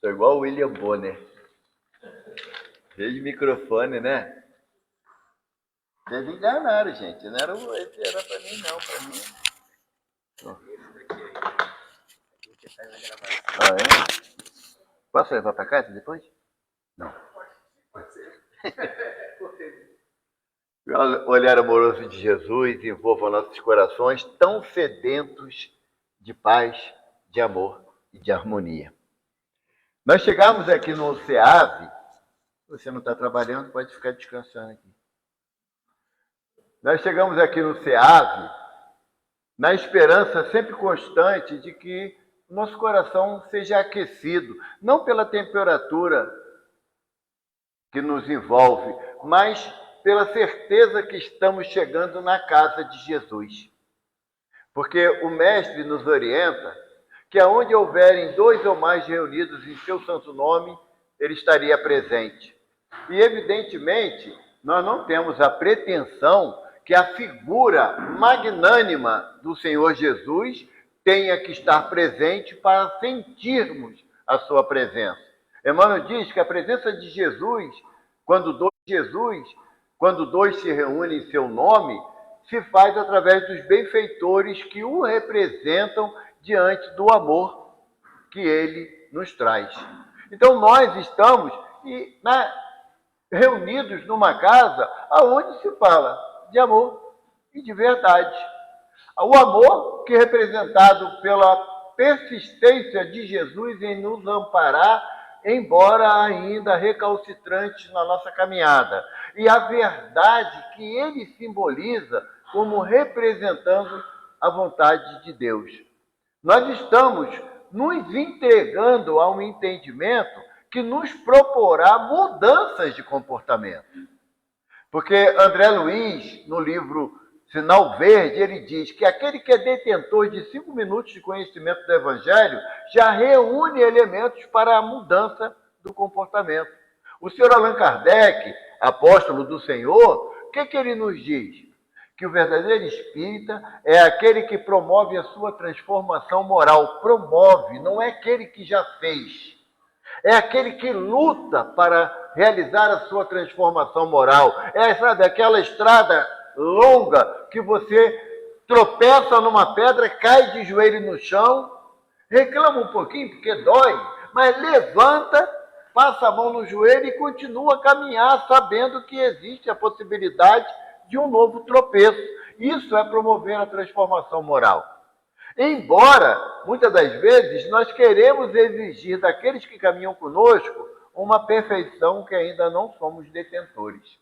Tô igual o William Bonner. Cheio de microfone, né? Vocês enganaram, gente. Não era, esse era pra mim, não. Pra mim. Ah, é? Posso levar pra casa depois? Não. O olhar amoroso de Jesus envolva nossos corações tão sedentos de paz, de amor e de harmonia. Nós chegamos aqui no SEAV. Você não está trabalhando, pode ficar descansando aqui. Nós chegamos aqui no SEAV na esperança sempre constante de que o nosso coração seja aquecido, não pela temperatura que nos envolve, mas pela certeza que estamos chegando na casa de Jesus. Porque o Mestre nos orienta que aonde houverem 2 ou mais reunidos em seu santo nome, ele estaria presente. E, evidentemente, nós não temos a pretensão que a figura magnânima do Senhor Jesus tenha que estar presente para sentirmos a sua presença. Emmanuel diz que a presença de Jesus, quando dois se reúnem em seu nome, se faz através dos benfeitores que o representam diante do amor que ele nos traz. Então nós estamos reunidos numa casa onde se fala de amor e de verdade. O amor que é representado pela persistência de Jesus em nos amparar, embora ainda recalcitrantes na nossa caminhada. E a verdade que ele simboliza como representando a vontade de Deus. Nós estamos nos entregando a um entendimento que nos proporá mudanças de comportamento. Porque André Luiz, no livro Sinal Verde, ele diz que aquele que é detentor de 5 minutos de conhecimento do Evangelho já reúne elementos para a mudança do comportamento. O senhor Allan Kardec, apóstolo do Senhor, o que ele nos diz? Que o verdadeiro espírita é aquele que promove a sua transformação moral. Promove, não é aquele que já fez. É aquele que luta para realizar a sua transformação moral. É, sabe, aquela estrada longa que você tropeça numa pedra, cai de joelho no chão, reclama um pouquinho porque dói, mas levanta, passa a mão no joelho e continua a caminhar, sabendo que existe a possibilidade de um novo tropeço. Isso é promover a transformação moral. Embora, muitas das vezes, nós queremos exigir daqueles que caminham conosco uma perfeição que ainda não somos detentores.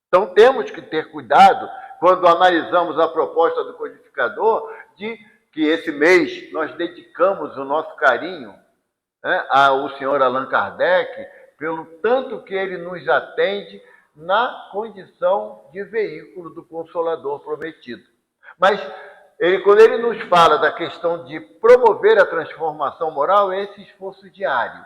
Então, temos que ter cuidado, quando analisamos a proposta do codificador, de que esse mês nós dedicamos o nosso carinho, né, ao senhor Allan Kardec, pelo tanto que ele nos atende na condição de veículo do Consolador prometido. Mas quando ele nos fala da questão de promover a transformação moral, é esse esforço diário.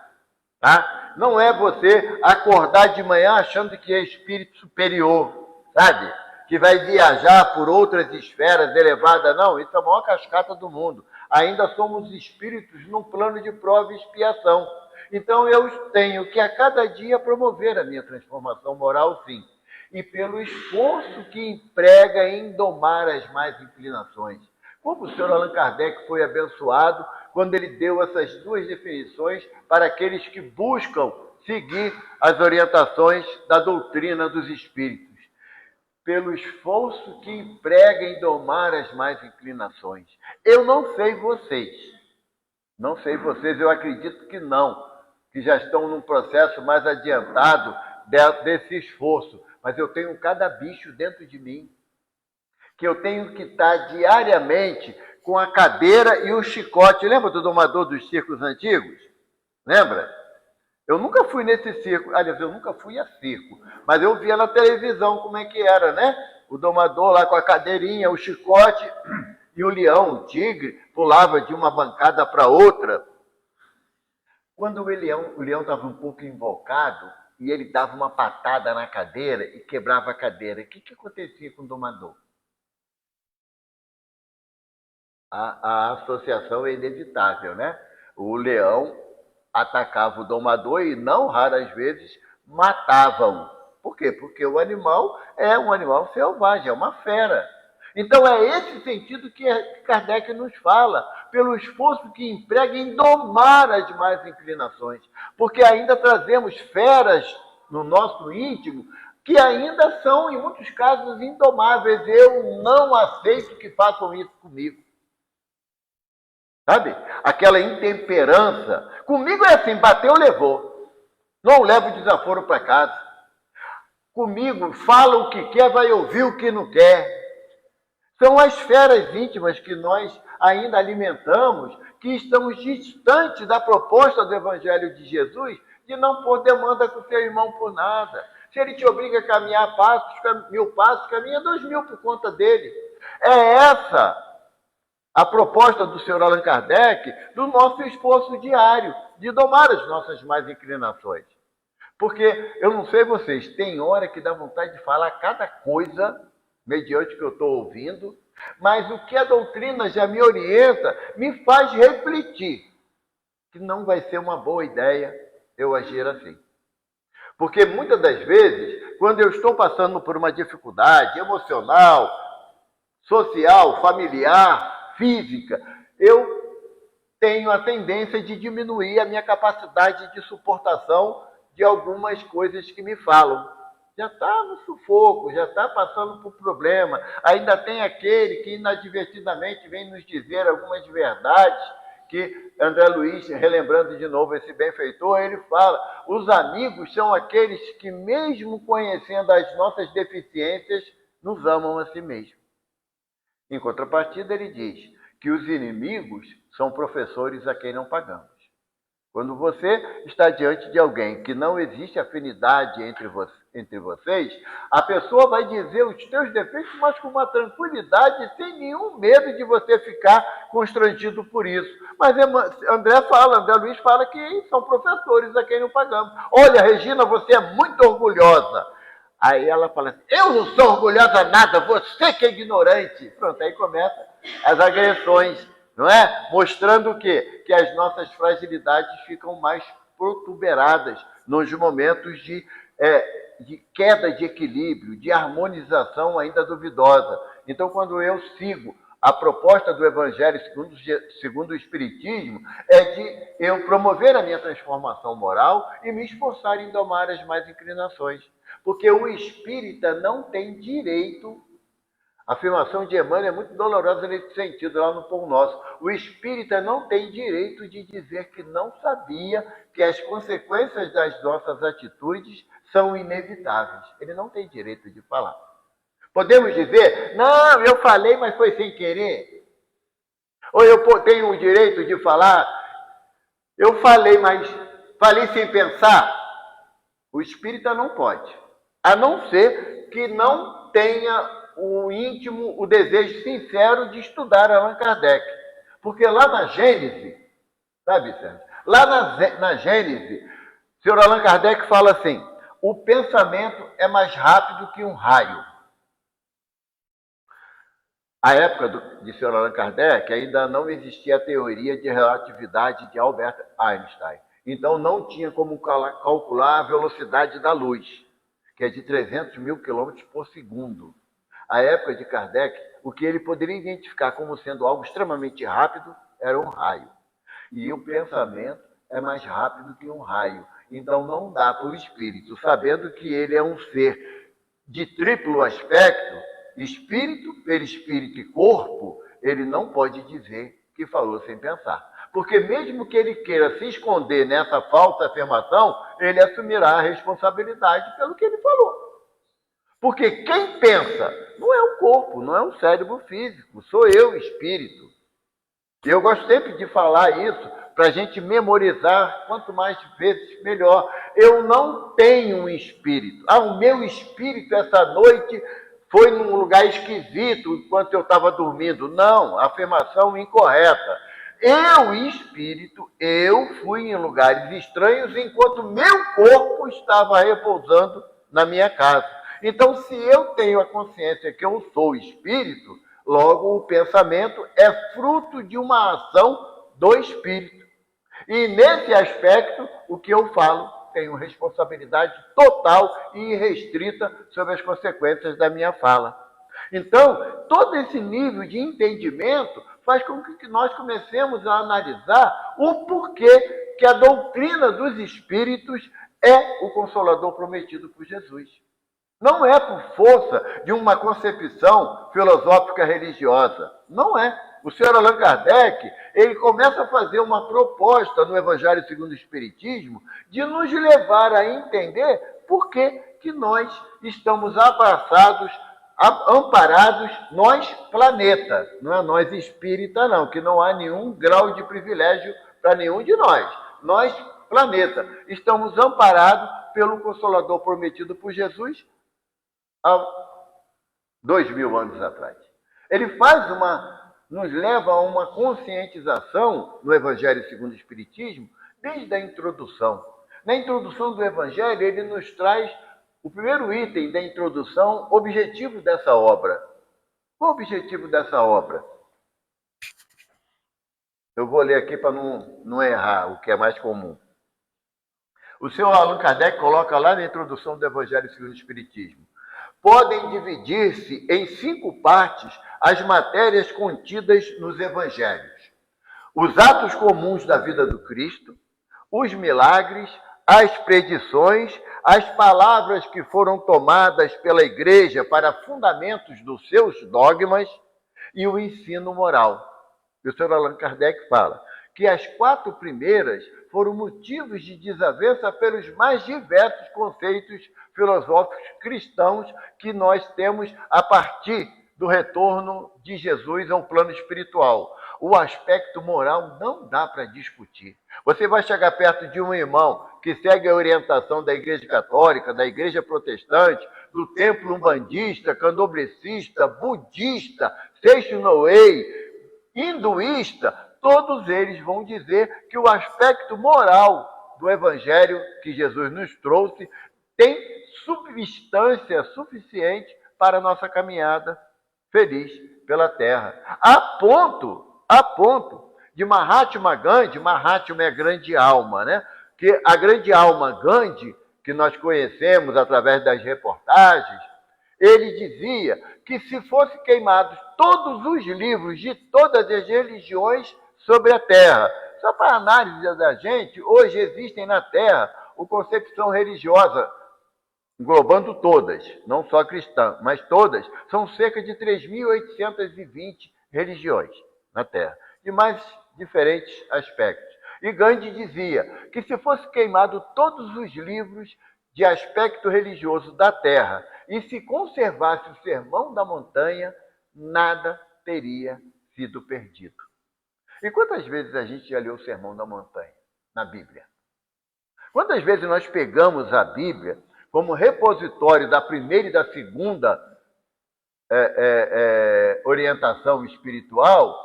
Tá? Não é você acordar de manhã achando que é espírito superior, sabe? Que vai viajar por outras esferas elevadas. Não, isso é a maior cascata do mundo. Ainda somos espíritos num plano de prova e expiação. Então eu tenho que a cada dia promover a minha transformação moral, sim. E pelo esforço que emprega em domar as más inclinações. Como o senhor Allan Kardec foi abençoado quando ele deu essas 2 definições para aqueles que buscam seguir as orientações da doutrina dos espíritos. Pelo esforço que emprega em domar as más inclinações. Eu não sei vocês, eu acredito que não, que já estão num processo mais adiantado desse esforço, mas eu tenho cada bicho dentro de mim, que eu tenho que estar diariamente com a cadeira e o chicote. Lembra do domador dos circos antigos? Lembra? Eu nunca fui nesse circo, aliás, eu nunca fui a circo, mas eu via na televisão como é que era, né? O domador lá com a cadeirinha, o chicote, e o leão, o tigre, pulava de uma bancada para outra. Quando o leão estava um pouco invocado, e ele dava uma patada na cadeira e quebrava a cadeira, o que acontecia com o domador? A associação é inevitável, né? O leão atacava o domador e não raras vezes matava-o. Por quê? Porque o animal é um animal selvagem, é uma fera. Então é esse sentido que Kardec nos fala, pelo esforço que emprega em domar as más inclinações. Porque ainda trazemos feras no nosso íntimo que ainda são, em muitos casos, indomáveis. Eu não aceito que façam isso comigo. Sabe? Aquela intemperança. Comigo é assim, bateu, levou. Não levo desaforo para casa. Comigo, fala o que quer, vai ouvir o que não quer. São as feras íntimas que nós ainda alimentamos, que estamos distantes da proposta do Evangelho de Jesus, de não pôr demanda com seu irmão por nada. Se ele te obriga a caminhar passos, 1000 passos, caminha 2000 por conta dele. É essa a proposta do Sr. Allan Kardec, do nosso esforço diário, de domar as nossas más inclinações. Porque, eu não sei vocês, tem hora que dá vontade de falar cada coisa, mediante o que eu estou ouvindo, mas o que a doutrina já me orienta, me faz refletir que não vai ser uma boa ideia eu agir assim. Porque muitas das vezes, quando eu estou passando por uma dificuldade emocional, social, familiar, física, eu tenho a tendência de diminuir a minha capacidade de suportação de algumas coisas que me falam. Já está no sufoco, já está passando por problema. Ainda tem aquele que inadvertidamente vem nos dizer algumas verdades, que André Luiz, relembrando de novo esse benfeitor, ele fala, os amigos são aqueles que, mesmo conhecendo as nossas deficiências, nos amam a si mesmos. Em contrapartida, ele diz que os inimigos são professores a quem não pagamos. Quando você está diante de alguém que não existe afinidade entre vocês, a pessoa vai dizer os teus defeitos, mas com uma tranquilidade, sem nenhum medo de você ficar constrangido por isso. Mas André Luiz fala que são professores a quem não pagamos. Olha, Regina, você é muito orgulhosa. Aí ela fala assim, eu não sou orgulhosa nada, você que é ignorante. Pronto, aí começam as agressões, não é? Mostrando o quê? Que as nossas fragilidades ficam mais protuberadas nos momentos de queda de equilíbrio, de harmonização ainda duvidosa. Então, quando eu sigo a proposta do Evangelho segundo o Espiritismo, é de eu promover a minha transformação moral e me esforçar em domar as más inclinações. Porque o espírita não tem direito. A afirmação de Emmanuel é muito dolorosa nesse sentido, lá no Pão Nosso. O espírita não tem direito de dizer que não sabia que as consequências das nossas atitudes são inevitáveis. Ele não tem direito de falar. Podemos dizer, não, eu falei, mas foi sem querer. Ou eu tenho o direito de falar, eu falei, mas falei sem pensar. O espírita não pode. A não ser que não tenha o íntimo, o desejo sincero de estudar Allan Kardec. Porque lá na Gênese, sabe, Sérgio? Lá na Gênese, o senhor Allan Kardec fala assim, o pensamento é mais rápido que um raio. À época de senhor Allan Kardec, ainda não existia a teoria de relatividade de Albert Einstein. Então, não tinha como calcular a velocidade da luz, que é de 300 mil quilômetros por segundo. À época de Kardec, o que ele poderia identificar como sendo algo extremamente rápido era um raio. E o pensamento é mais rápido que um raio. Então, não dá para o espírito, sabendo que ele é um ser de triplo aspecto, espírito, perispírito e corpo, ele não pode dizer que falou sem pensar. Porque mesmo que ele queira se esconder nessa falsa afirmação, ele assumirá a responsabilidade pelo que ele falou. Porque quem pensa não é o corpo, não é um cérebro físico, sou eu, espírito. E eu gosto sempre de falar isso para a gente memorizar, quanto mais vezes melhor. Eu não tenho um espírito. O meu espírito essa noite foi num lugar esquisito enquanto eu estava dormindo. Não, afirmação incorreta. Eu, espírito, eu fui em lugares estranhos enquanto meu corpo estava repousando na minha casa. Então, se eu tenho a consciência que eu sou espírito, logo o pensamento é fruto de uma ação do espírito. E nesse aspecto, o que eu falo, tenho responsabilidade total e irrestrita sobre as consequências da minha fala. Então, todo esse nível de entendimento faz com que nós comecemos a analisar o porquê que a doutrina dos espíritos é o Consolador prometido por Jesus. Não é por força de uma concepção filosófica religiosa. Não é. O senhor Allan Kardec, ele começa a fazer uma proposta no Evangelho segundo o Espiritismo de nos levar a entender por que nós estamos abraçados, amparados, nós planeta, não é nós espírita não, que não há nenhum grau de privilégio para nenhum de nós. Nós, planeta, estamos amparados pelo Consolador prometido por Jesus há 2000 anos atrás. Ele nos leva a uma conscientização no Evangelho segundo o Espiritismo desde a introdução. Na introdução do Evangelho, ele nos traz o primeiro item da introdução, objetivo dessa obra. Qual o objetivo dessa obra? Eu vou ler aqui para não errar, o que é mais comum. O senhor Allan Kardec coloca lá na introdução do Evangelho segundo o Espiritismo: podem dividir-se em 5 partes as matérias contidas nos evangelhos: os atos comuns da vida do Cristo, os milagres, as predições, as palavras que foram tomadas pela Igreja para fundamentos dos seus dogmas e o ensino moral. E o Sr. Allan Kardec fala que as 4 primeiras foram motivos de desavença pelos mais diversos conceitos filosóficos cristãos que nós temos a partir do retorno de Jesus a um plano espiritual. O aspecto moral não dá para discutir. Você vai chegar perto de um irmão que segue a orientação da Igreja Católica, da Igreja Protestante, do Templo Umbandista, Candomblessista, Budista, Seixinoei, hinduísta, todos eles vão dizer que o aspecto moral do Evangelho que Jesus nos trouxe tem substância suficiente para a nossa caminhada feliz pela Terra. A ponto de Mahatma Gandhi, Mahatma é grande alma, né? Que a grande alma Gandhi, que nós conhecemos através das reportagens, ele dizia que se fossem queimados todos os livros de todas as religiões sobre a Terra, só para análise da gente, hoje existem na Terra a concepção religiosa, englobando todas, não só cristã, mas todas, são cerca de 3.820 religiões na Terra, de mais diferentes aspectos. E Gandhi dizia que se fosse queimado todos os livros de aspecto religioso da Terra e se conservasse o Sermão da Montanha, nada teria sido perdido. E quantas vezes a gente já leu o Sermão da Montanha na Bíblia? Quantas vezes nós pegamos a Bíblia como repositório da primeira e da segunda orientação espiritual,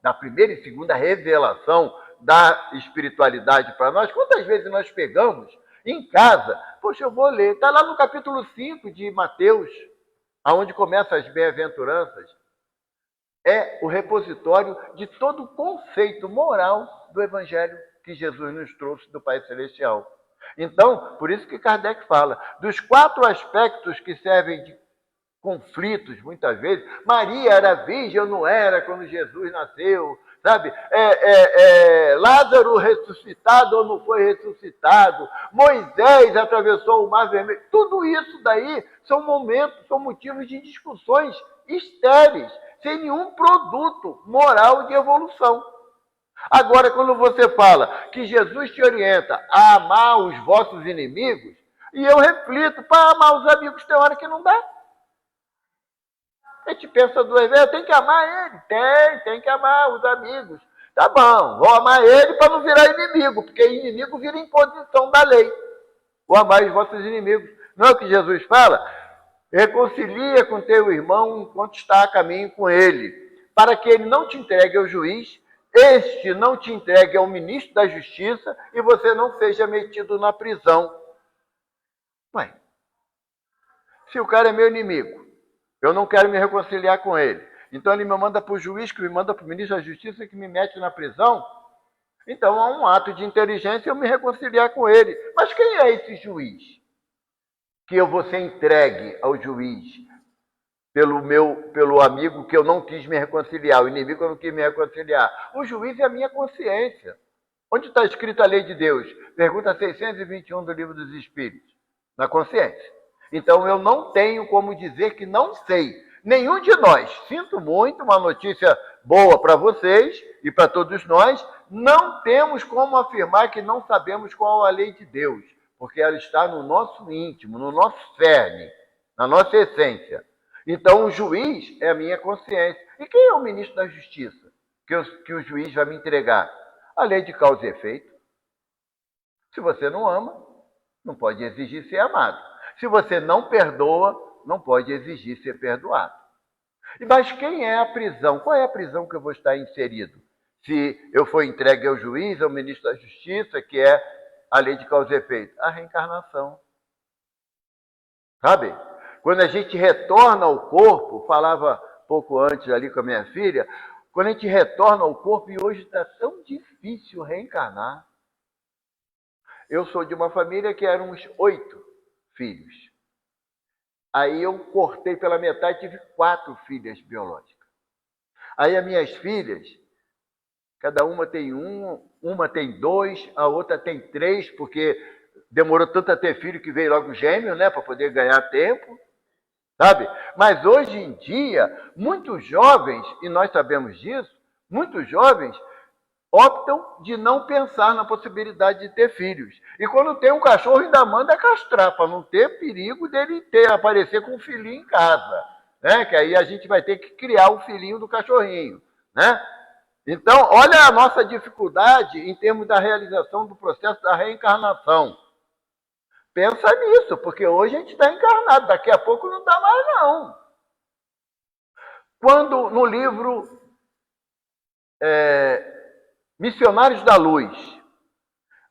da primeira e segunda revelação da espiritualidade para nós? Quantas vezes nós pegamos em casa? Poxa, eu vou ler. Está lá no capítulo 5 de Mateus, aonde começam as bem-aventuranças. É o repositório de todo o conceito moral do Evangelho que Jesus nos trouxe do Pai Celestial. Então, por isso que Kardec fala, dos 4 aspectos que servem de conflitos, muitas vezes, Maria era virgem ou não era quando Jesus nasceu, sabe? Lázaro ressuscitado ou não foi ressuscitado, Moisés atravessou o Mar Vermelho, tudo isso daí são momentos, são motivos de discussões estéreis, sem nenhum produto moral de evolução. Agora, quando você fala que Jesus te orienta a amar os vossos inimigos, e eu reflito, para amar os amigos tem hora que não dá. A gente pensa 2 vezes, eu tenho que amar ele. Tem que amar os amigos. Tá bom, vou amar ele para não virar inimigo, porque inimigo vira imposição da lei. Vou amar os vossos inimigos. Não é o que Jesus fala? Reconcilia com teu irmão enquanto está a caminho com ele, para que ele não te entregue ao juiz, este não te entregue ao ministro da Justiça e você não seja metido na prisão. Ué, se o cara é meu inimigo, eu não quero me reconciliar com ele, então ele me manda para o juiz, que me manda para o ministro da Justiça, que me mete na prisão, Então há um ato de inteligência eu me reconciliar com ele. Mas quem é esse juiz? Que eu vou ser entregue ao juiz pelo amigo que eu não quis me reconciliar, o inimigo que eu não quis me reconciliar. O juiz é a minha consciência. Onde está escrita a lei de Deus? Pergunta 621 do Livro dos Espíritos. Na consciência. Então eu não tenho como dizer que não sei. Nenhum de nós, sinto muito, uma notícia boa para vocês e para todos nós, não temos como afirmar que não sabemos qual a lei de Deus, porque ela está no nosso íntimo, no nosso cerne, na nossa essência. Então o juiz é a minha consciência. E quem é o ministro da Justiça que o juiz vai me entregar? A lei de causa e efeito. Se você não ama, não pode exigir ser amado. Se você não perdoa, não pode exigir ser perdoado. Mas quem é a prisão? Qual é a prisão que eu vou estar inserido? Se eu for entregue ao juiz, ao ministro da Justiça, que é a lei de causa e efeito? A reencarnação. Sabe? Quando a gente retorna ao corpo, falava pouco antes ali com a minha filha, quando a gente retorna ao corpo, e hoje está tão difícil reencarnar. Eu sou de uma família que eram uns 8 filhos. Aí eu cortei pela metade, tive 4 filhas biológicas. Aí as minhas filhas, cada uma tem uma tem 2, a outra tem 3, porque demorou tanto a ter filho que veio logo gêmeo, né, para poder ganhar tempo, sabe? Mas hoje em dia, muitos jovens, e nós sabemos disso, muitos jovens optam de não pensar na possibilidade de ter filhos. E quando tem um cachorro, ainda manda castrar, para não ter perigo dele aparecer com um filhinho em casa. Né? Que aí a gente vai ter que criar o filhinho do cachorrinho. Né? Então, olha a nossa dificuldade em termos da realização do processo da reencarnação. Pensa nisso, porque hoje a gente está encarnado, daqui a pouco não está mais, não. Quando no livro Missionários da Luz,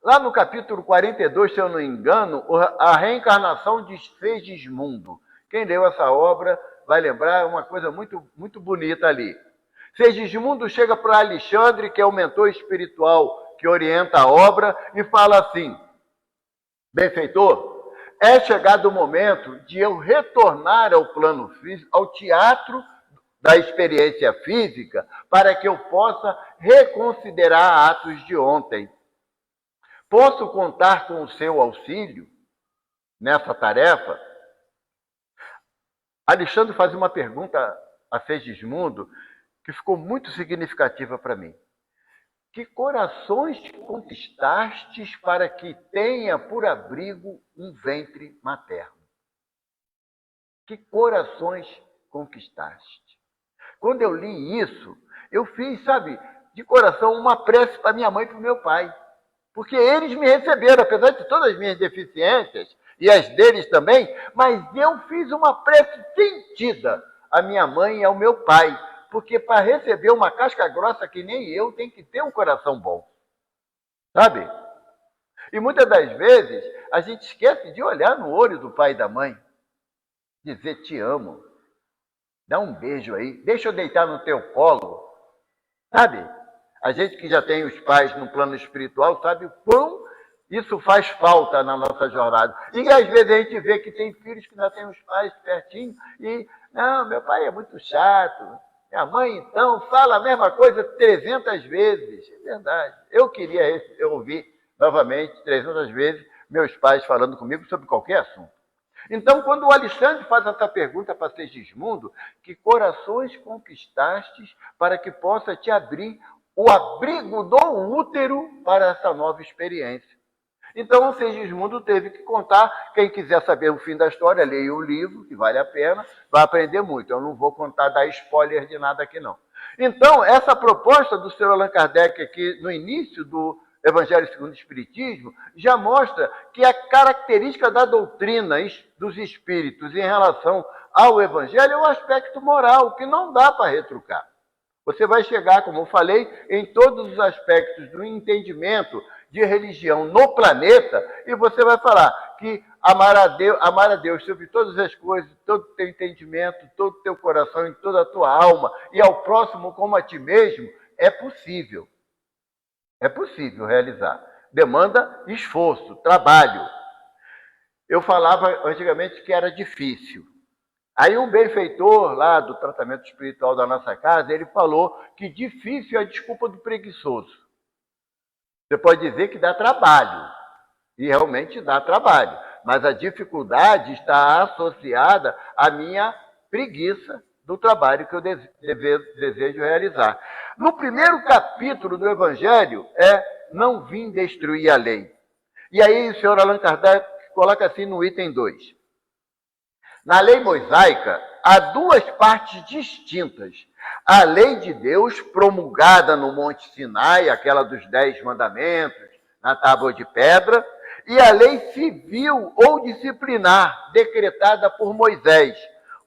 lá no capítulo 42, se eu não me engano, a reencarnação de Segismundo. Quem leu essa obra vai lembrar uma coisa muito, muito bonita ali. Segismundo chega para Alexandre, que é o mentor espiritual que orienta a obra, e fala assim: benfeitor, é chegado o momento de eu retornar ao plano físico, ao teatro da experiência física, para que eu possa reconsiderar atos de ontem. Posso contar com o seu auxílio nessa tarefa? Alexandre faz uma pergunta a Segismundo que ficou muito significativa para mim. Que corações conquistastes para que tenha por abrigo um ventre materno? Que corações conquistaste? Quando eu li isso, eu fiz, sabe, de coração uma prece para minha mãe e para o meu pai. Porque eles me receberam, apesar de todas as minhas deficiências, e as deles também, mas eu fiz uma prece sentida à minha mãe e ao meu pai. Porque para receber uma casca grossa que nem eu, tem que ter um coração bom. Sabe? E muitas das vezes, a gente esquece de olhar no olho do pai e da mãe. Dizer, te amo. Dá um beijo aí, deixa eu deitar no teu colo. Sabe? A gente que já tem os pais no plano espiritual sabe o quão isso faz falta na nossa jornada. E às vezes a gente vê que tem filhos que já têm os pais pertinho e, não, meu pai é muito chato. Minha mãe, então, fala a mesma coisa 300 vezes. É verdade. Eu queria ouvir novamente 300 vezes meus pais falando comigo sobre qualquer assunto. Então, quando o Alexandre faz essa pergunta para Segismundo, que corações conquistastes para que possa te abrir o abrigo do útero para essa nova experiência? Então, o Segismundo teve que contar. Quem quiser saber o fim da história, leia o livro, que vale a pena, vai aprender muito. Eu não vou contar, dar spoiler de nada aqui, não. Então, essa proposta do Sr. Allan Kardec aqui, no início do Evangelho segundo o Espiritismo, já mostra que a característica da doutrina dos espíritos em relação ao Evangelho é o aspecto moral, que não dá para retrucar. Você vai chegar, como eu falei, em todos os aspectos do entendimento de religião no planeta, e você vai falar que amar a Deus sobre todas as coisas, todo o teu entendimento, todo o teu coração e toda a tua alma, e ao próximo como a ti mesmo, é possível. É possível realizar. Demanda esforço, trabalho. Eu falava antigamente que era difícil. Aí um benfeitor lá do tratamento espiritual da nossa casa, ele falou que difícil é a desculpa do preguiçoso. Você pode dizer que dá trabalho, e realmente dá trabalho, mas a dificuldade está associada à minha preguiça do trabalho que eu desejo realizar. No primeiro capítulo do Evangelho não vim destruir a lei. E aí o senhor Allan Kardec coloca assim no item 2. Na lei mosaica, há duas partes distintas. A lei de Deus, promulgada no Monte Sinai, aquela dos 10 mandamentos, na tábua de pedra, e a lei civil ou disciplinar, decretada por Moisés.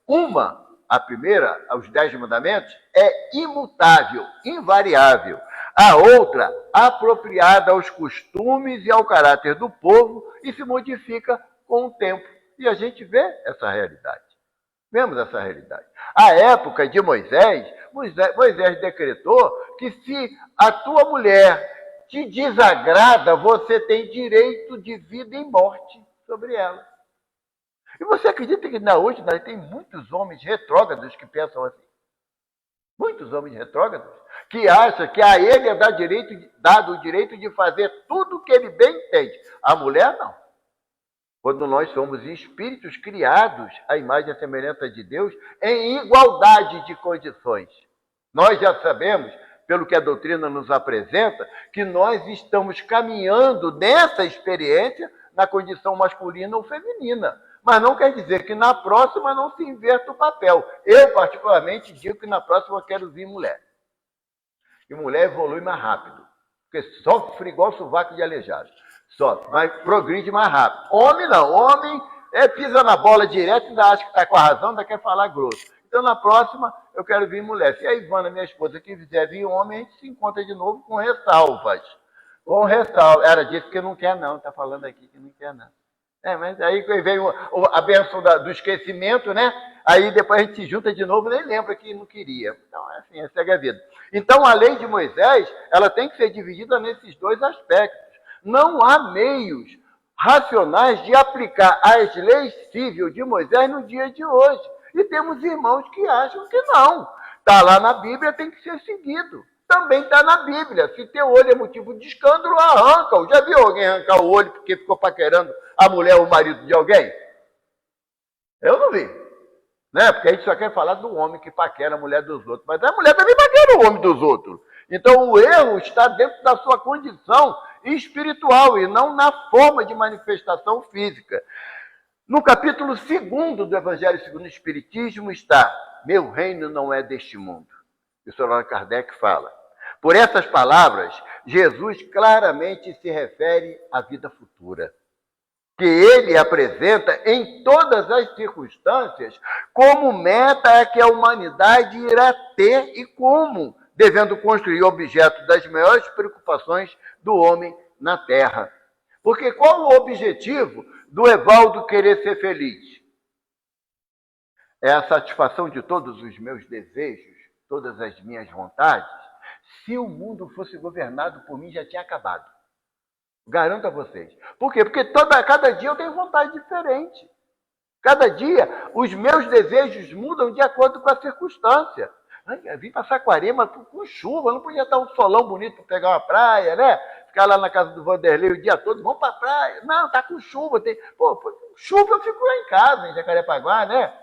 Uma, a primeira, os 10 mandamentos, é imutável, invariável. A outra, apropriada aos costumes e ao caráter do povo e se modifica com o tempo. E a gente vê essa realidade. Vemos essa realidade. A época de Moisés decretou que se a tua mulher te desagrada, você tem direito de vida e morte sobre ela. E você acredita que hoje nós tem muitos homens retrógrados que pensam assim? Muitos homens retrógrados que acham que a ele é dado o direito de fazer tudo o que ele bem entende. A mulher não. Quando nós somos espíritos criados à imagem e semelhança de Deus, em igualdade de condições. Nós já sabemos, pelo que a doutrina nos apresenta, que nós estamos caminhando nessa experiência na condição masculina ou feminina. Mas não quer dizer que na próxima não se inverta o papel. Eu, particularmente, digo que na próxima eu quero vir mulher. E mulher evolui mais rápido, porque sofre igual sovaco de aleijado. Só, mas progride mais rápido. Homem não, homem pisa na bola direto, ainda acha que está com a razão, ainda quer falar grosso. Então, na próxima, eu quero vir mulher. Se a Ivana, minha esposa, quiser vir homem, a gente se encontra de novo com ressalvas. Com ressalvas. Ela disse que não quer não, está falando aqui que não quer não. Mas aí vem a bênção do esquecimento, né? Aí depois a gente se junta de novo, nem lembra que não queria. Então, é assim, essa é a vida. Então, a lei de Moisés, ela tem que ser dividida nesses dois aspectos. Não há meios racionais de aplicar as leis cíveis de Moisés no dia de hoje. E temos irmãos que acham que não. Está lá na Bíblia, tem que ser seguido. Também está na Bíblia. Se teu olho é motivo de escândalo, arranca-o. Já viu alguém arrancar o olho porque ficou paquerando a mulher ou o marido de alguém? Eu não vi. Né? Porque a gente só quer falar do homem que paquera a mulher dos outros. Mas a mulher também paquera o homem dos outros. Então o erro está dentro da sua condição espiritual e não na forma de manifestação física. No capítulo 2 do Evangelho segundo o Espiritismo está: meu reino não é deste mundo. E o Sr. Allan Kardec fala. Por essas palavras, Jesus claramente se refere à vida futura, que ele apresenta em todas as circunstâncias como meta a que a humanidade irá ter e como, devendo construir objeto das maiores preocupações do homem na Terra. Porque qual o objetivo do Evaldo querer ser feliz? É a satisfação de todos os meus desejos, todas as minhas vontades. Se o mundo fosse governado por mim, já tinha acabado. Garanto a vocês. Por quê? Porque cada dia eu tenho vontade diferente. Cada dia os meus desejos mudam de acordo com a circunstância. Eu vim para Saquarema com chuva, não podia estar um solão bonito para pegar uma praia, né? Ficar lá na casa do Vanderlei o dia todo, vamos para a praia. Não, está com chuva. Chuva eu fico lá em casa, em Jacarepaguá, né?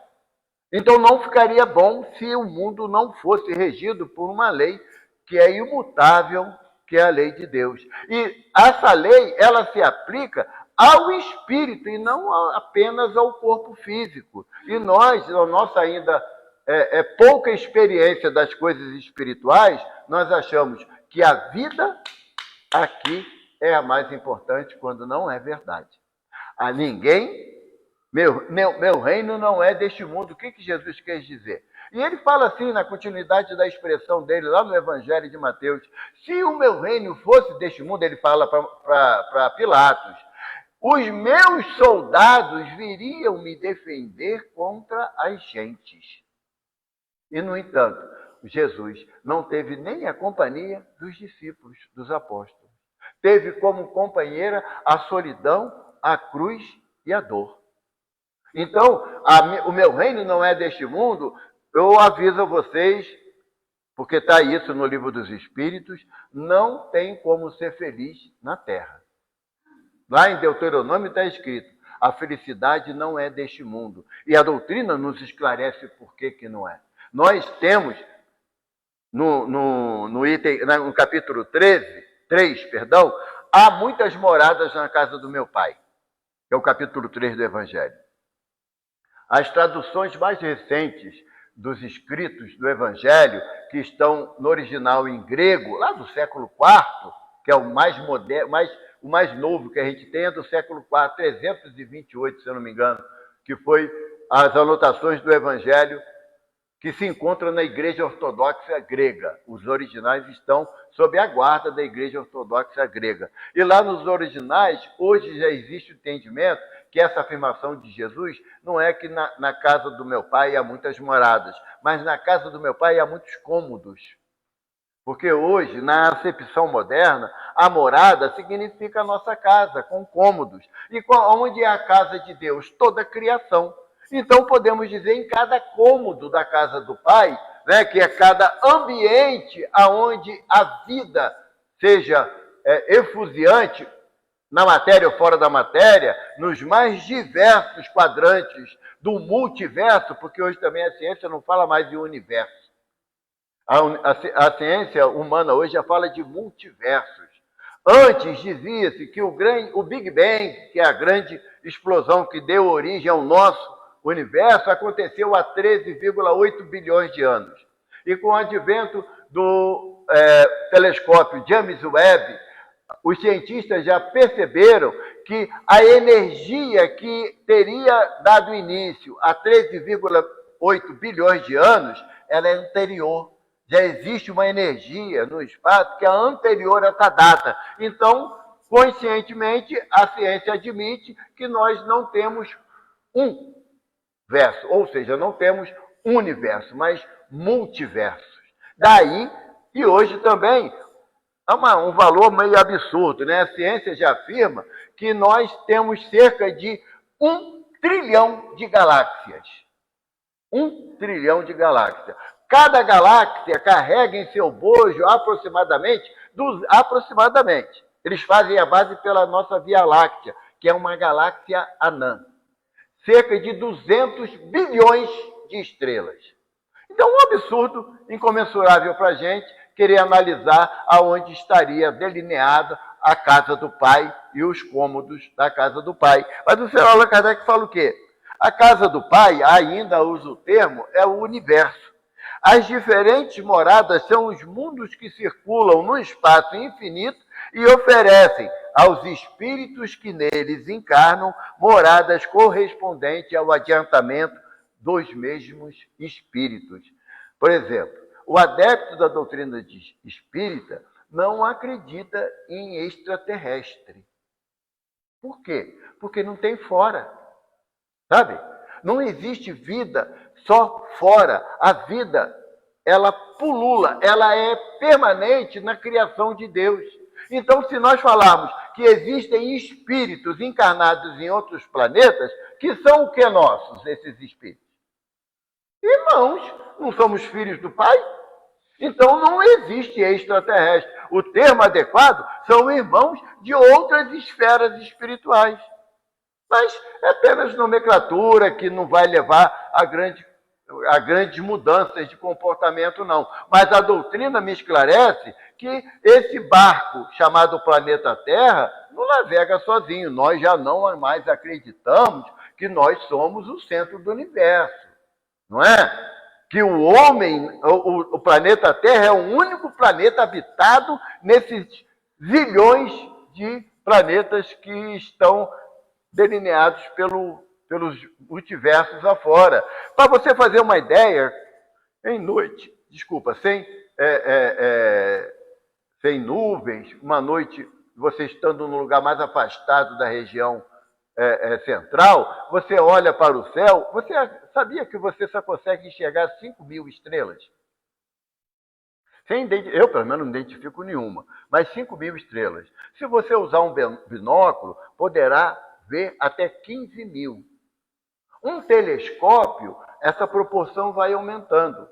Então não ficaria bom se o mundo não fosse regido por uma lei que é imutável, que é a lei de Deus. E essa lei, ela se aplica ao espírito e não apenas ao corpo físico. E nós, a nossa ainda pouca experiência das coisas espirituais, nós achamos que a vida aqui é a mais importante, quando não é verdade. A ninguém, meu reino não é deste mundo. O que Jesus quer dizer? E ele fala assim, na continuidade da expressão dele, lá no Evangelho de Mateus: se o meu reino fosse deste mundo, ele fala para Pilatos, os meus soldados viriam me defender contra as gentes. E, no entanto, Jesus não teve nem a companhia dos discípulos, dos apóstolos. teve como companheira a solidão, a cruz e a dor. Então, o meu reino não é deste mundo. Eu aviso a vocês, porque está isso no livro dos Espíritos, não tem como ser feliz na terra. Lá em Deuteronômio está escrito, a felicidade não é deste mundo. E a doutrina nos esclarece por que não é. Nós temos, no capítulo 3, há muitas moradas na casa do meu pai, que é o capítulo 3 do Evangelho. As traduções mais recentes dos escritos do Evangelho, que estão no original em grego, lá do século IV, que é o mais moderno, o mais novo que a gente tem é do século IV, 328, se eu não me engano, que foi as anotações do Evangelho que se encontram na Igreja Ortodoxa Grega. Os originais estão sob a guarda da Igreja Ortodoxa Grega. E lá nos originais, hoje já existe o entendimento que essa afirmação de Jesus não é que na casa do meu pai há muitas moradas, mas na casa do meu pai há muitos cômodos. Porque hoje, na acepção moderna, a morada significa a nossa casa, com cômodos. E onde é a casa de Deus? Toda a criação. Então, podemos dizer, em cada cômodo da casa do Pai, né, que é cada ambiente onde a vida seja efusiante, na matéria ou fora da matéria, nos mais diversos quadrantes do multiverso, porque hoje também a ciência não fala mais de universo. A ciência humana hoje já fala de multiversos. Antes dizia-se que o Big Bang, que é a grande explosão que deu origem ao nosso universo, aconteceu há 13,8 bilhões de anos. E com o advento do telescópio James Webb, os cientistas já perceberam que a energia que teria dado início a 13,8 bilhões de anos, ela é anterior. Já existe uma energia no espaço que é anterior a essa data. Então, conscientemente, a ciência admite que nós não temos um verso, ou seja, não temos universo, mas multiversos. Daí, e hoje também, há um valor meio absurdo, né? A ciência já afirma que nós temos cerca de 1 trilhão de galáxias. 1 trilhão de galáxias. Cada galáxia carrega em seu bojo aproximadamente, eles fazem a base pela nossa Via Láctea, que é uma galáxia anã. Cerca de 200 bilhões de estrelas. Então, um absurdo incomensurável para a gente querer analisar aonde estaria delineada a casa do Pai e os cômodos da casa do Pai. Mas o senhor Allan Kardec fala o quê? A casa do Pai, ainda usa o termo, é o universo. As diferentes moradas são os mundos que circulam no espaço infinito e oferecem aos espíritos que neles encarnam moradas correspondentes ao adiantamento dos mesmos espíritos. Por exemplo, o adepto da doutrina espírita não acredita em extraterrestre. Por quê? Porque não tem fora, sabe? Não existe vida só fora. A vida, ela pulula, ela é permanente na criação de Deus. Então, se nós falarmos que existem espíritos encarnados em outros planetas, que são o que nossos, esses espíritos? Irmãos, não somos filhos do Pai? Então, não existe extraterrestre. O termo adequado são irmãos de outras esferas espirituais. Mas é apenas nomenclatura que não vai levar a grandes mudanças de comportamento, não. Mas a doutrina me esclarece que esse barco chamado planeta Terra não navega sozinho. Nós já não mais acreditamos que nós somos o centro do universo, não é? Que o homem, o planeta Terra é o único planeta habitado nesses zilhões de planetas que estão delineados pelos multiversos afora. Para você fazer uma ideia, sem nuvens, uma noite, você estando num lugar mais afastado da região central, você olha para o céu, você sabia que você só consegue enxergar 5.000 estrelas? Eu, pelo menos, não identifico nenhuma, mas 5.000 estrelas. Se você usar um binóculo, poderá ver até 15.000. Um telescópio, essa proporção vai aumentando.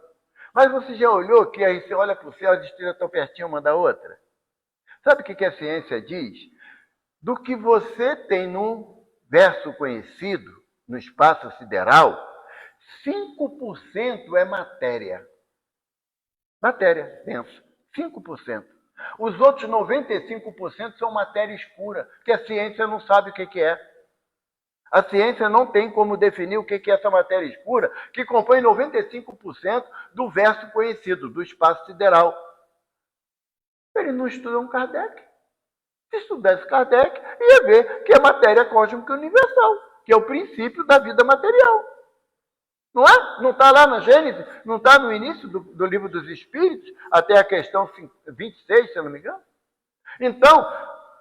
Mas você já olhou que aí você olha para o céu, as estrelas estão pertinho uma da outra? Sabe o que a ciência diz? Do que você tem num verso conhecido, no espaço sideral, 5% é matéria. Matéria densa. 5%. Os outros 95% são matéria escura, que a ciência não sabe o que é. A ciência não tem como definir o que é essa matéria escura, que compõe 95% do verso conhecido, do espaço sideral. Ele não estudou Kardec. Se estudasse Kardec, ia ver que é matéria cósmica universal, que é o princípio da vida material. Não é? Não está lá na Gênesis? Não está no início do Livro dos Espíritos, até a questão 26, se eu não me engano? Então,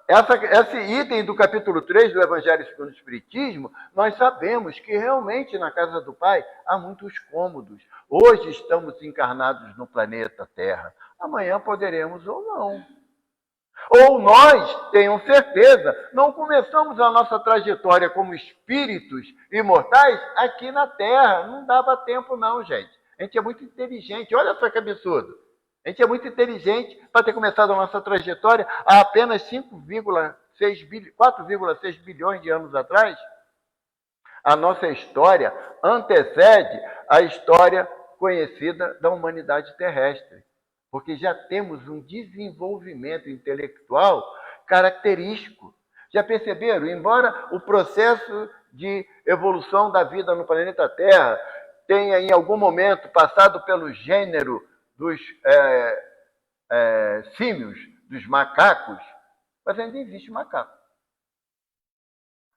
esse item do capítulo 3 do Evangelho segundo o Espiritismo, nós sabemos que realmente na casa do Pai há muitos cômodos. Hoje estamos encarnados no planeta Terra. Amanhã poderemos ou não. Ou nós, tenham certeza, não começamos a nossa trajetória como espíritos imortais aqui na Terra. Não dava tempo não, gente. A gente é muito inteligente. Olha só que absurdo. A gente é muito inteligente para ter começado a nossa trajetória há apenas 4,6 bilhões de anos atrás. A nossa história antecede a história conhecida da humanidade terrestre, porque já temos um desenvolvimento intelectual característico. Já perceberam? Embora o processo de evolução da vida no planeta Terra tenha, em algum momento, passado pelo gênero dos símios, dos macacos, mas ainda existe macaco.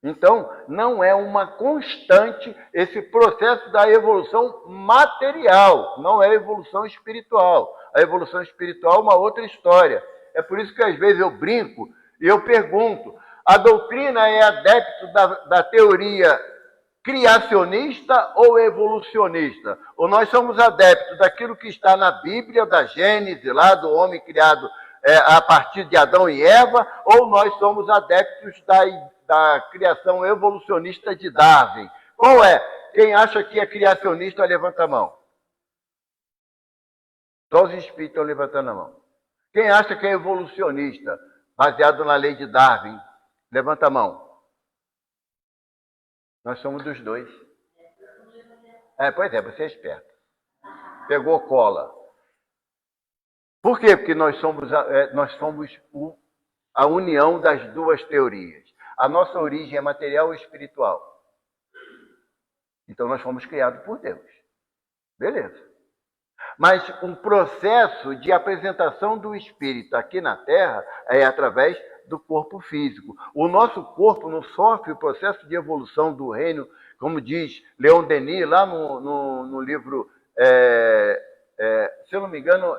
Então, não é uma constante esse processo da evolução material, não é evolução espiritual. A evolução espiritual é uma outra história. É por isso que às vezes eu brinco e eu pergunto, a doutrina é adepto da teoria criacionista ou evolucionista? Ou nós somos adeptos daquilo que está na Bíblia, da Gênese, lá do homem criado a partir de Adão e Eva, ou nós somos adeptos da criação evolucionista de Darwin? Qual é? Quem acha que é criacionista, levanta a mão. Só os espíritos estão levantando a mão. Quem acha que é evolucionista, baseado na lei de Darwin, levanta a mão. Nós somos dos dois. Pois é, você é esperto. Pegou cola. Por quê? Porque nós somos a união das duas teorias. A nossa origem é material e espiritual. Então nós fomos criados por Deus. Beleza. Mas um processo de apresentação do espírito aqui na Terra é através do corpo físico. O nosso corpo não sofre o processo de evolução do reino, como diz Leon Denis, lá no livro, se eu não me engano,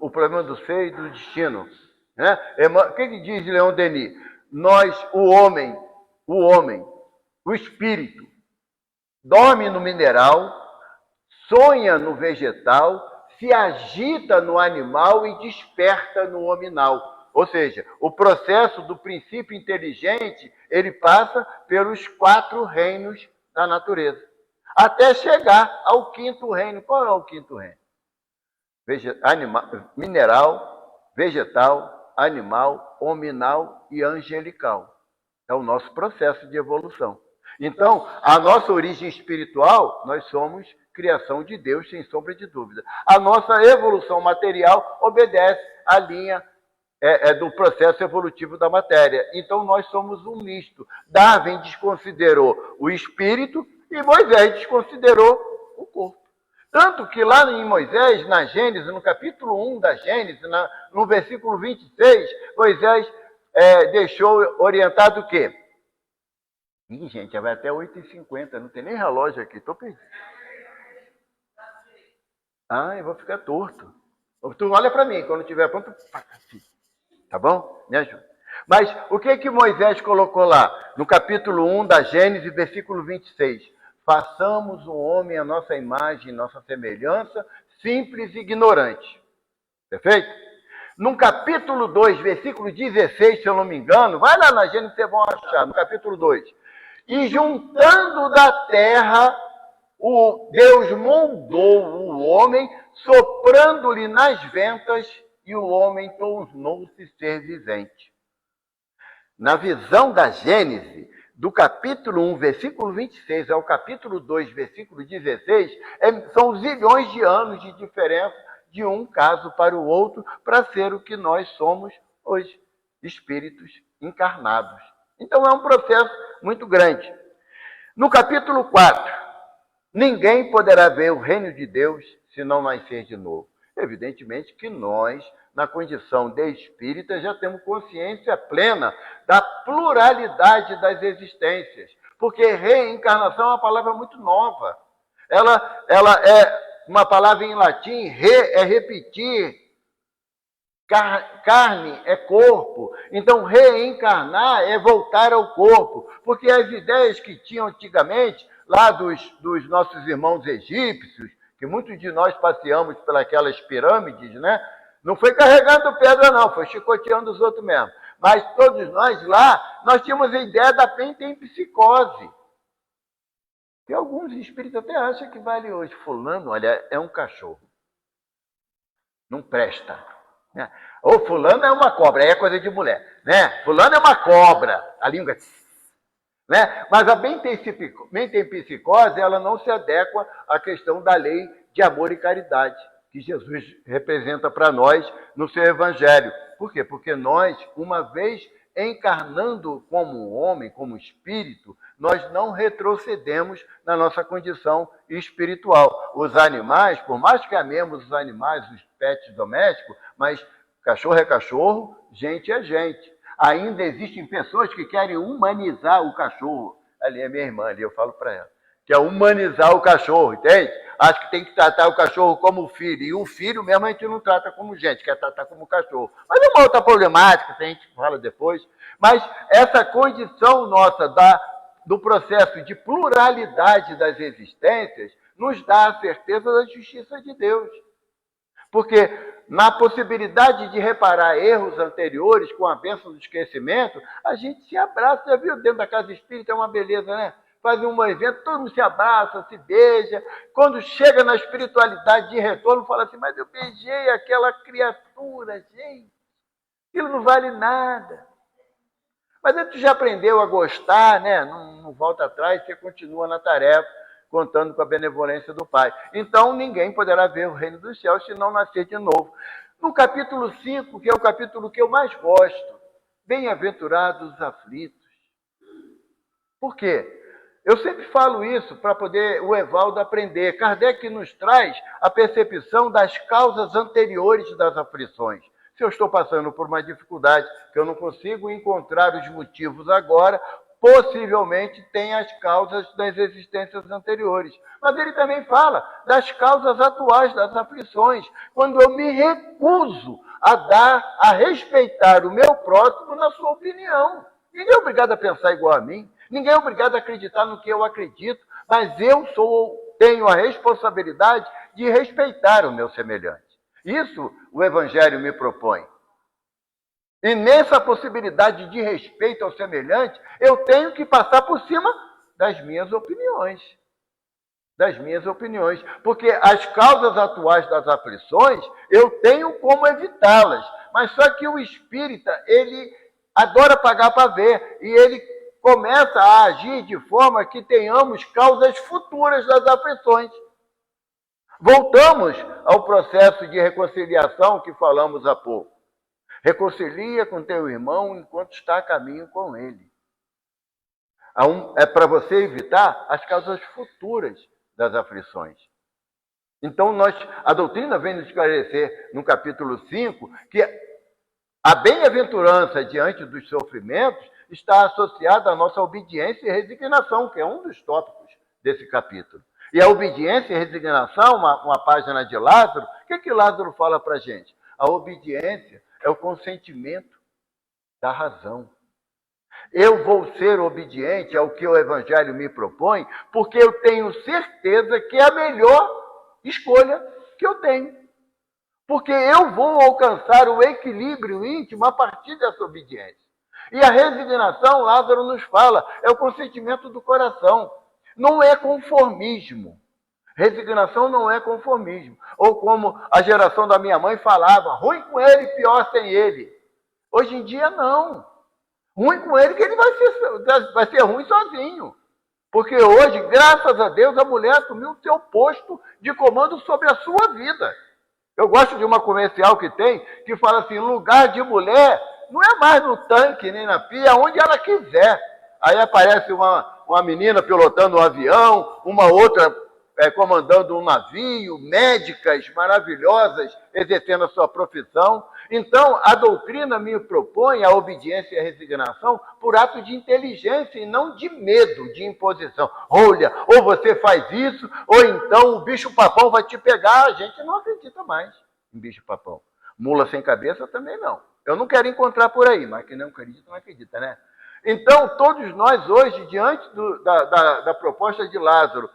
O Problema do Ser e do Destino. Né? O que diz Leon Denis? O homem, o espírito, dorme no mineral, sonha no vegetal, se agita no animal e desperta no hominal. Ou seja, o processo do princípio inteligente, ele passa pelos 4 reinos da natureza, até chegar ao 5º reino. Qual é o 5º reino? Mineral, vegetal, animal, hominal e angelical. É o nosso processo de evolução. Então, a nossa origem espiritual, nós somos criação de Deus, sem sombra de dúvida. A nossa evolução material obedece à linha do processo evolutivo da matéria. Então, nós somos um misto. Darwin desconsiderou o espírito e Moisés desconsiderou o corpo. Tanto que lá em Moisés, na Gênesis, no capítulo 1 da Gênesis, no versículo 26, Moisés deixou orientado o quê? Ih, gente, já vai até 8h50, não tem nem relógio aqui, estou perdido. Eu vou ficar torto. Tu olha para mim, quando tiver pronto, tá bom? Me ajuda. Mas o que Moisés colocou lá? No capítulo 1 da Gênesis, versículo 26. Façamos o homem à nossa imagem, nossa semelhança, simples e ignorante. Perfeito? No capítulo 2, versículo 16, se eu não me engano, vai lá na Gênesis, vocês vão achar, no capítulo 2. E juntando da terra, o Deus moldou o homem, soprando-lhe nas ventas, e o homem tornou-se ser vivente. Na visão da Gênesis, do capítulo 1, versículo 26 ao capítulo 2, versículo 16, são zilhões de anos de diferença de um caso para o outro, para ser o que nós somos hoje, espíritos encarnados. Então é um processo muito grande. No capítulo 4, ninguém poderá ver o reino de Deus se não nascer de novo. Evidentemente que nós, na condição de espírita, já temos consciência plena da pluralidade das existências, porque reencarnação é uma palavra muito nova. Ela é uma palavra em latim, é repetir, carne é corpo. Então, reencarnar é voltar ao corpo, porque as ideias que tinham antigamente, lá dos nossos irmãos egípcios, que muitos de nós passeamos pelas pirâmides, né? Não foi carregando pedra, não, foi chicoteando os outros mesmo. Mas todos nós lá, nós tínhamos a ideia da pentempsicose. E alguns espíritos até acham que vale hoje. Fulano, olha, é um cachorro. Não presta. Né? Ou fulano é uma cobra, aí é coisa de mulher. Né? Fulano é uma cobra, a língua... Né? Mas a metempsicose, ela não se adequa à questão da lei de amor e caridade, que Jesus representa para nós no seu Evangelho. Por quê? Porque nós, uma vez encarnando como homem, como espírito, nós não retrocedemos na nossa condição espiritual. Os animais, por mais que amemos os animais, os pets domésticos, mas cachorro é cachorro, gente é gente. Ainda existem pessoas que querem humanizar o cachorro. Ali é minha irmã, ali eu falo para ela. Quer humanizar o cachorro, entende? Acho que tem que tratar o cachorro como filho. E o filho mesmo a gente não trata como gente, quer tratar como cachorro. Mas é uma outra problemática, a gente fala depois. Mas essa condição nossa do processo de pluralidade das existências nos dá a certeza da justiça de Deus. Porque na possibilidade de reparar erros anteriores com a bênção do esquecimento, a gente se abraça. Já viu, dentro da casa espírita é uma beleza, né? Faz um evento, todo mundo se abraça, se beija. Quando chega na espiritualidade de retorno, fala assim, mas eu beijei aquela criatura, gente. Aquilo não vale nada. Mas aí tu já aprendeu a gostar, né? Não volta atrás, você continua na tarefa, contando com a benevolência do Pai. Então, ninguém poderá ver o reino dos céus se não nascer de novo. No capítulo 5, que é o capítulo que eu mais gosto, bem-aventurados os aflitos. Por quê? Eu sempre falo isso para poder o Evaldo aprender. Kardec nos traz a percepção das causas anteriores das aflições. Se eu estou passando por uma dificuldade que eu não consigo encontrar os motivos agora, possivelmente tem as causas das existências anteriores. Mas ele também fala das causas atuais das aflições, quando eu me recuso a respeitar o meu próximo na sua opinião. Ninguém é obrigado a pensar igual a mim, ninguém é obrigado a acreditar no que eu acredito, mas eu tenho a responsabilidade de respeitar o meu semelhante. Isso o Evangelho me propõe. E nessa possibilidade de respeito ao semelhante, eu tenho que passar por cima das minhas opiniões. Das minhas opiniões. Porque as causas atuais das aflições, eu tenho como evitá-las. Mas só que o espírita, ele adora pagar para ver. E ele começa a agir de forma que tenhamos causas futuras das aflições. Voltamos ao processo de reconciliação que falamos há pouco. Reconcilia com teu irmão enquanto está a caminho com ele. É para você evitar as causas futuras das aflições. Então, a doutrina vem nos esclarecer no capítulo 5 que a bem-aventurança diante dos sofrimentos está associada à nossa obediência e resignação, que é um dos tópicos desse capítulo. E a obediência e resignação, uma página de Lázaro, o que Lázaro fala para a gente? A obediência é o consentimento da razão. Eu vou ser obediente ao que o Evangelho me propõe, porque eu tenho certeza que é a melhor escolha que eu tenho. Porque eu vou alcançar o equilíbrio íntimo a partir dessa obediência. E a resignação, Lázaro nos fala, é o consentimento do coração. Não é conformismo. Resignação não é conformismo. Ou como a geração da minha mãe falava, ruim com ele, pior sem ele. Hoje em dia, não. Ruim com ele que ele vai ser ruim sozinho. Porque hoje, graças a Deus, a mulher assumiu o seu posto de comando sobre a sua vida. Eu gosto de uma comercial que tem, que fala assim, lugar de mulher não é mais no tanque, nem na pia, onde ela quiser. Aí aparece uma menina pilotando um avião, uma outra comandando um navio, médicas maravilhosas exercendo a sua profissão. Então, a doutrina me propõe a obediência e a resignação por ato de inteligência e não de medo, de imposição. Olha, ou você faz isso, ou então o bicho-papão vai te pegar. A gente não acredita mais em bicho-papão. Mula sem cabeça também não. Eu não quero encontrar por aí, mas quem não acredita, não acredita, né? Então, todos nós hoje, diante da proposta de Lázaro,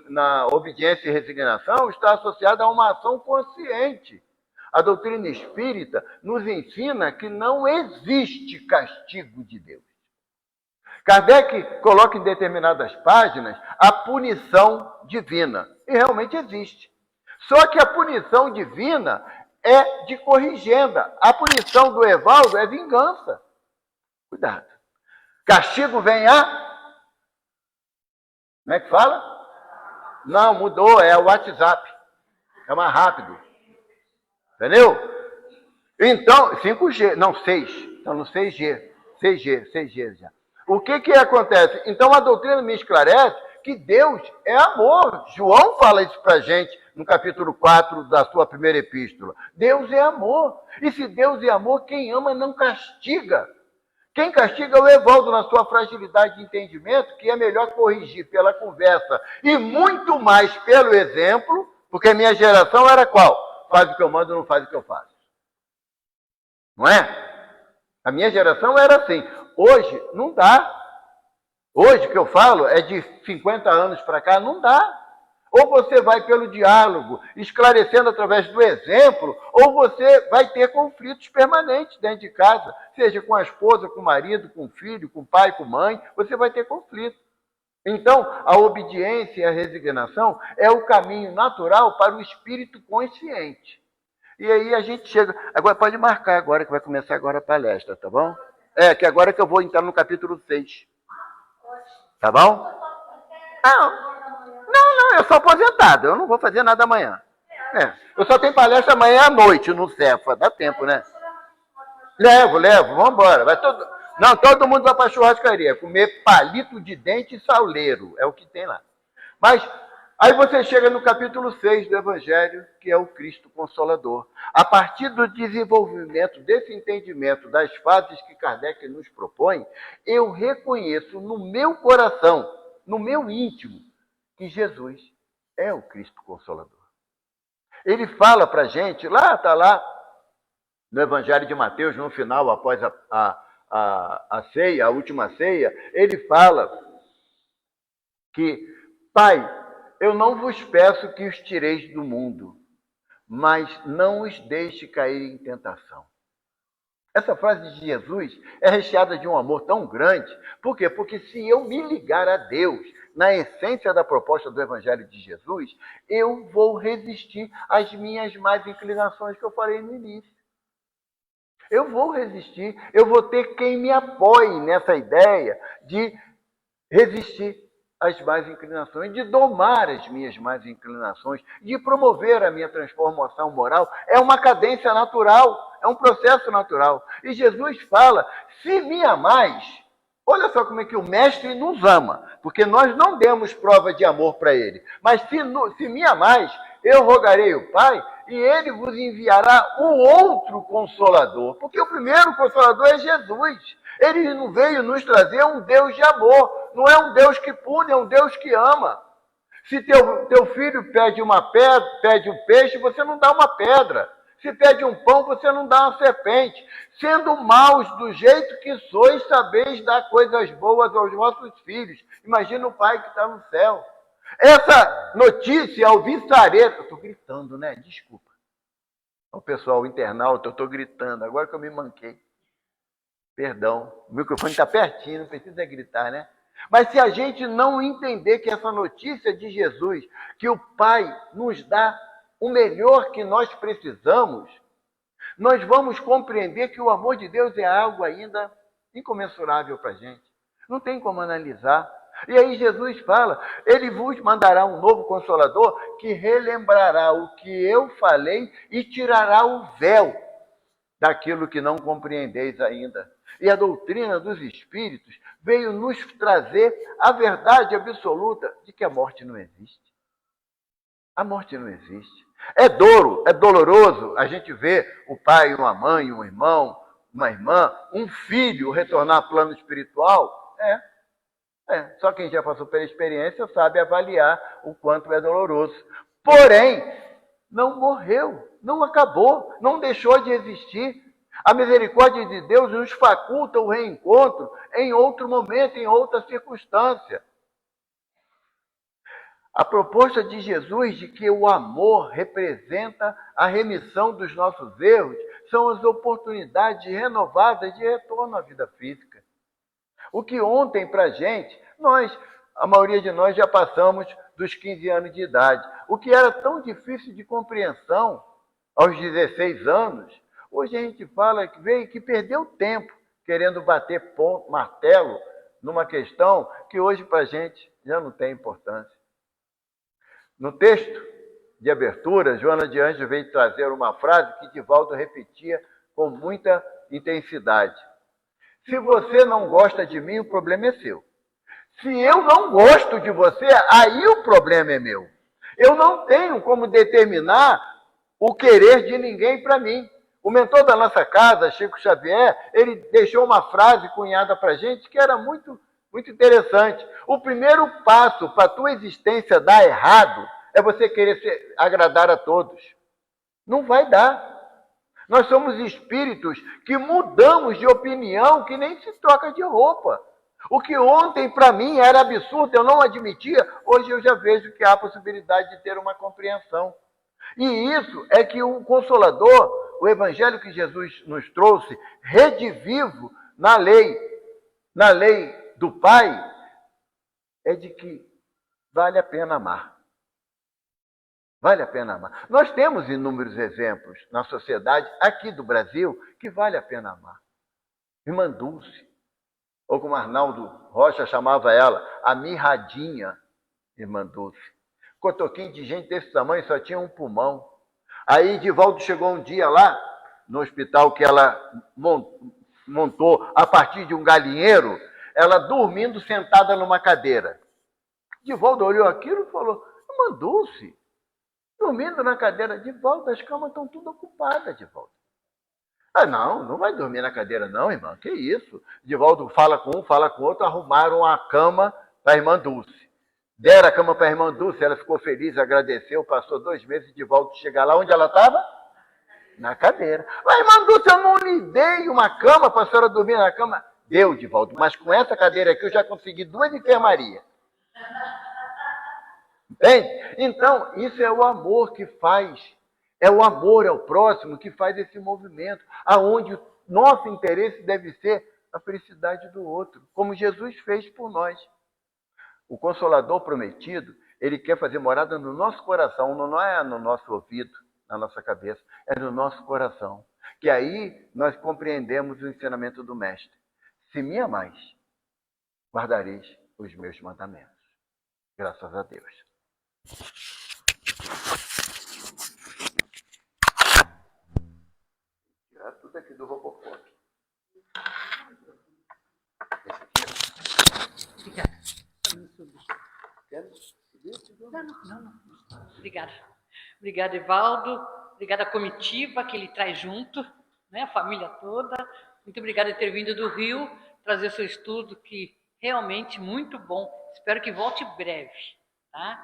na obediência e resignação, está associada a uma ação consciente. A doutrina espírita nos ensina que não existe castigo de Deus. Kardec coloca em determinadas páginas a punição divina. E realmente existe. Só que a punição divina é de corrigenda. A punição do Evaldo é vingança. Cuidado. Castigo vem a... Como é que fala? Não, mudou, é o WhatsApp. É mais rápido. Entendeu? Então, 5G, não, 6. Então, no 6G. 6G já. O que acontece? Então, a doutrina me esclarece que Deus é amor. João fala isso para a gente no capítulo 4 da sua primeira epístola. Deus é amor. E se Deus é amor, quem ama não castiga. Quem castiga é o Evaldo na sua fragilidade de entendimento, que é melhor corrigir pela conversa e muito mais pelo exemplo, porque a minha geração era qual? Faz o que eu mando, não faz o que eu faço. Não é? A minha geração era assim. Hoje, não dá. Hoje, que eu falo, é de 50 anos para cá, não dá. Ou você vai pelo diálogo, esclarecendo através do exemplo, ou você vai ter conflitos permanentes dentro de casa, seja com a esposa, com o marido, com o filho, com o pai, com a mãe, você vai ter conflito. Então, a obediência e a resignação é o caminho natural para o espírito consciente. E aí a gente chega... Agora, pode marcar agora, que vai começar agora a palestra, tá bom? Que agora que eu vou entrar no capítulo 6. Tá bom? Não, eu sou aposentado, eu não vou fazer nada amanhã. Eu só tenho palestra amanhã à noite no Cefa, dá tempo, né? Levo, vamos embora. Todo mundo vai para a churrascaria, comer palito de dente e sauleiro, é o que tem lá. Mas aí você chega no capítulo 6 do Evangelho, que é o Cristo Consolador. A partir do desenvolvimento desse entendimento das fases que Kardec nos propõe, eu reconheço no meu coração, no meu íntimo, que Jesus é o Cristo Consolador. Ele fala para a gente, está lá no Evangelho de Mateus, no final, após a ceia, a última ceia, ele fala que, Pai, eu não vos peço que os tireis do mundo, mas não os deixe cair em tentação. Essa frase de Jesus é recheada de um amor tão grande. Por quê? Porque se eu me ligar a Deus, na essência da proposta do Evangelho de Jesus, eu vou resistir às minhas más inclinações que eu falei no início. Eu vou resistir, eu vou ter quem me apoie nessa ideia de resistir às más inclinações, de domar as minhas más inclinações, de promover a minha transformação moral. É uma cadência natural, é um processo natural. E Jesus fala, se me amais, olha só como é que o Mestre nos ama, porque nós não demos prova de amor para ele. Mas se me amais, eu rogarei o Pai, e ele vos enviará o outro Consolador. Porque o primeiro Consolador é Jesus. Ele não veio nos trazer um Deus de amor. Não é um Deus que pune, é um Deus que ama. Se teu filho pede pede um peixe, você não dá uma pedra. Se pede um pão, você não dá uma serpente. Sendo maus do jeito que sois, sabeis dar coisas boas aos vossos filhos. Imagina o Pai que está no céu. Essa notícia, alvissareira... Eu estou gritando, né? Desculpa. O pessoal, o internauta, eu estou gritando. Agora que eu me manquei. Perdão. O microfone está pertinho, não precisa gritar, né? Mas se a gente não entender que essa notícia de Jesus, que o Pai nos dá o melhor que nós precisamos, nós vamos compreender que o amor de Deus é algo ainda incomensurável para a gente. Não tem como analisar. E aí Jesus fala, ele vos mandará um novo Consolador que relembrará o que eu falei e tirará o véu daquilo que não compreendeis ainda. E a doutrina dos Espíritos veio nos trazer a verdade absoluta de que a morte não existe. A morte não existe. É duro, é doloroso a gente ver o pai, uma mãe, um irmão, uma irmã, um filho retornar ao plano espiritual. Só quem já passou pela experiência sabe avaliar o quanto é doloroso. Porém, não morreu, não acabou, não deixou de existir. A misericórdia de Deus nos faculta o reencontro em outro momento, em outra circunstância. A proposta de Jesus de que o amor representa a remissão dos nossos erros são as oportunidades renovadas de retorno à vida física. O que ontem para a gente, a maioria de nós já passamos dos 15 anos de idade. O que era tão difícil de compreensão aos 16 anos, hoje a gente fala que perdeu tempo querendo bater martelo numa questão que hoje para a gente já não tem importância. No texto de abertura, Joana de Anjos veio trazer uma frase que Divaldo repetia com muita intensidade. Se você não gosta de mim, o problema é seu. Se eu não gosto de você, aí o problema é meu. Eu não tenho como determinar o querer de ninguém para mim. O mentor da nossa casa, Chico Xavier, ele deixou uma frase cunhada para a gente que era muito, muito interessante. O primeiro passo para a tua existência dar errado é você querer agradar a todos. Não vai dar. Nós somos espíritos que mudamos de opinião que nem se troca de roupa. O que ontem para mim era absurdo, eu não admitia, hoje eu já vejo que há a possibilidade de ter uma compreensão. E isso é que o Consolador, o Evangelho que Jesus nos trouxe, redivivo na lei do Pai, é de que vale a pena amar. Vale a pena amar. Nós temos inúmeros exemplos na sociedade aqui do Brasil que vale a pena amar. Irmã Dulce, ou como Arnaldo Rocha chamava ela, a mirradinha, Irmã Dulce. Cotoquinho de gente desse tamanho, só tinha um pulmão. Aí Divaldo chegou um dia lá, no hospital que ela montou a partir de um galinheiro, ela dormindo sentada numa cadeira. Divaldo olhou aquilo e falou, Irmã Dulce, dormindo na cadeira, Divaldo, as camas estão tudo ocupadas, Divaldo. Não vai dormir na cadeira não, irmã, que isso? Divaldo fala com um, fala com outro, arrumaram a cama para a irmã Dulce. Deram a cama para a irmã Dulce, ela ficou feliz, agradeceu, passou 2 meses, Divaldo chegar lá, onde ela estava? Na cadeira. Mas, irmã Dulce, eu não lhe dei uma cama para a senhora dormir na cama? Deu, Divaldo, mas com essa cadeira aqui eu já consegui 2 enfermarias. Entende? Então, isso é o amor que faz. É o amor ao próximo que faz esse movimento, aonde o nosso interesse deve ser a felicidade do outro, como Jesus fez por nós. O Consolador prometido, ele quer fazer morada no nosso coração, não é no nosso ouvido, na nossa cabeça, é no nosso coração. Que aí nós compreendemos o ensinamento do Mestre. Se me amais, guardareis os meus mandamentos. Graças a Deus. Tirar tudo aqui do Robocop. Obrigada. Não. Obrigada. Obrigada, Evaldo. Obrigada à comitiva que ele traz junto, né? A família toda. Muito obrigada por ter vindo do Rio, trazer seu estudo, que realmente muito bom. Espero que volte breve, tá?